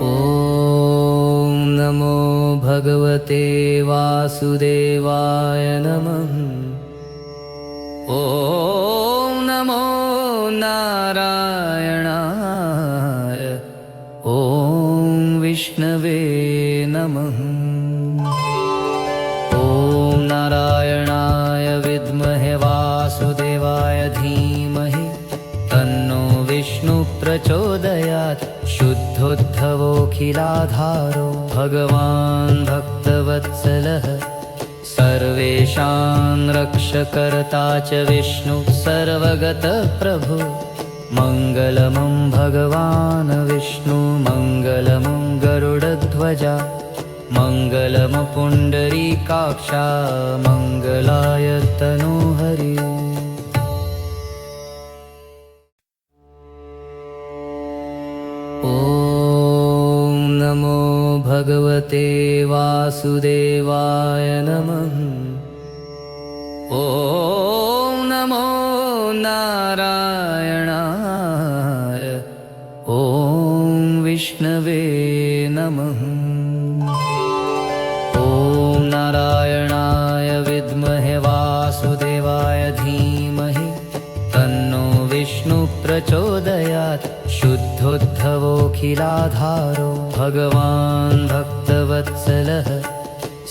ॐ नमो भगवते वासुदेवाय नमः। ॐ नमो नारायणाय। ॐ विष्णवे नमः। ॐ नारायणाय विद्महे वासुदेवाय धीमहि तन्नो विष्णु प्रचोदयात्। शुद्धोद्धवोऽखिलाधारो भगवान् भक्तवत्सलः सर्वेषां रक्षकर्ता च विष्णु सर्वगतः प्रभु। मङ्गलमं भगवान् विष्णु मङ्गलमं गरुडध्वजा मङ्गलमपुण्डरीकाक्षा मङ्गलाय तनोहरि। ॐ नमो भगवते वासुदेवाय नमः। ॐ नमो नारायणाय। ॐ विष्णवे नमः। ॐ नारायणाय विद्महे वासुदेवाय धीमहि तन्नो विष्णु प्रचोदयात्। शुद्धोद्धवोऽखिलाधारो भगवान् भक्तवत्सलः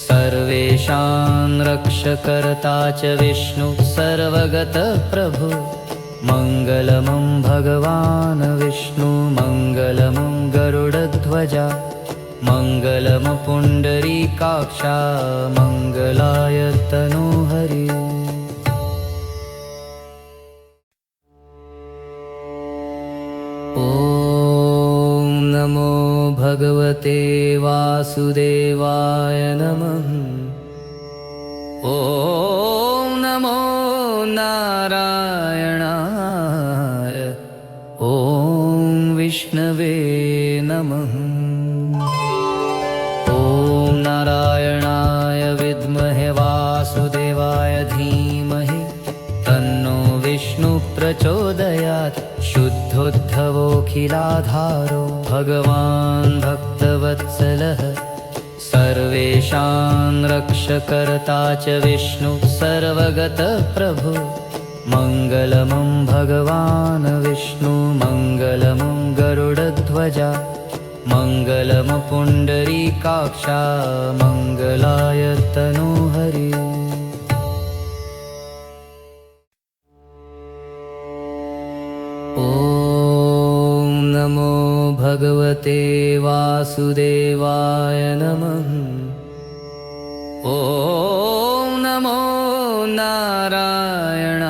सर्वेषां रक्षकर्ता च विष्णु सर्वगतः प्रभु। मङ्गलमं भगवान् विष्णु मङ्गलमं गरुडध्वजा मङ्गलमपुण्डरीकाक्षा मङ्गलाय तनोहरि। ॐ नमो भगवते वासुदेवाय नमः। ॐ नमो नारायणाय। ॐ विष्णवे नमः। ॐ नारायणाय विद्महे वासुदेवाय धीमहि तन्नो विष्णु प्रचोदयात्। शुद्धोद्धवोऽखिलाधारो भगवान् भक्तवत्सलः सर्वेषां रक्षकर्ता च विष्णु सर्वगतः प्रभु। मङ्गलमं भगवान् विष्णु मङ्गलमं गरुडध्वजा मङ्गलमपुण्डरीकाक्षा मङ्गलाय तनोहरि। ॐ नमो भगवते वासुदेवाय नमः। ॐ नमो नारायणाय।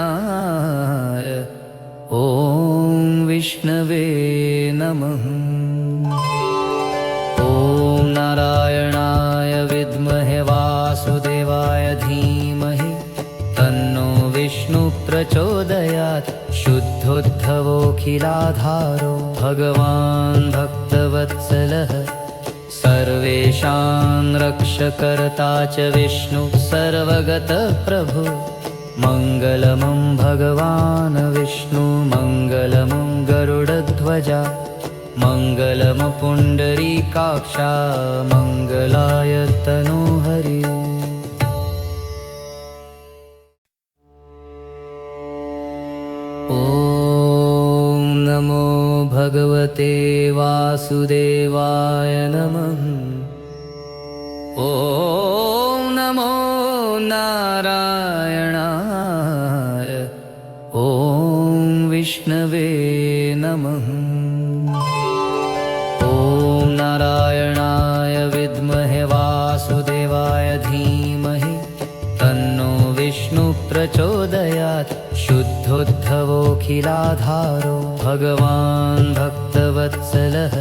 ॐ विष्णवे नमः। ॐ नारायणाय विद्महे वासुदेवाय धीमहि तन्नो विष्णु प्रचोदयात्। शुद्धोद्धवोऽखिलाधारो भगवान् भक्तवत्सलः सर्वेषां रक्षकर्ता च विष्णु सर्वगतः प्रभु। मङ्गलमं भगवान् विष्णु मङ्गलमं गरुडध्वजा मङ्गलमपुण्डरीकाक्षा मङ्गलाय तनोहरि। ॐ नमो भगवते वासुदेवाय नमः। ॐ नमो नारायणाय। ॐ विष्णवे नमः। ॐ नारायणाय विद्महे वासुदेवाय धीमहि तन्नो विष्णु प्रचोदयात्। शुद्धोद्धवोऽखिलाधारो भगवान् भक्तवत्सलः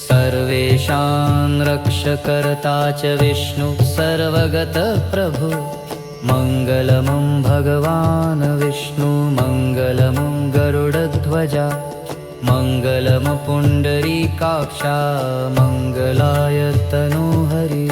सर्वेषां रक्षकर्ता च विष्णु सर्वगतः प्रभु। मङ्गलमं भगवान् विष्णु मङ्गलमं गरुडध्वजा मङ्गलमपुण्डरीकाक्षा मङ्गलाय तनोहरि।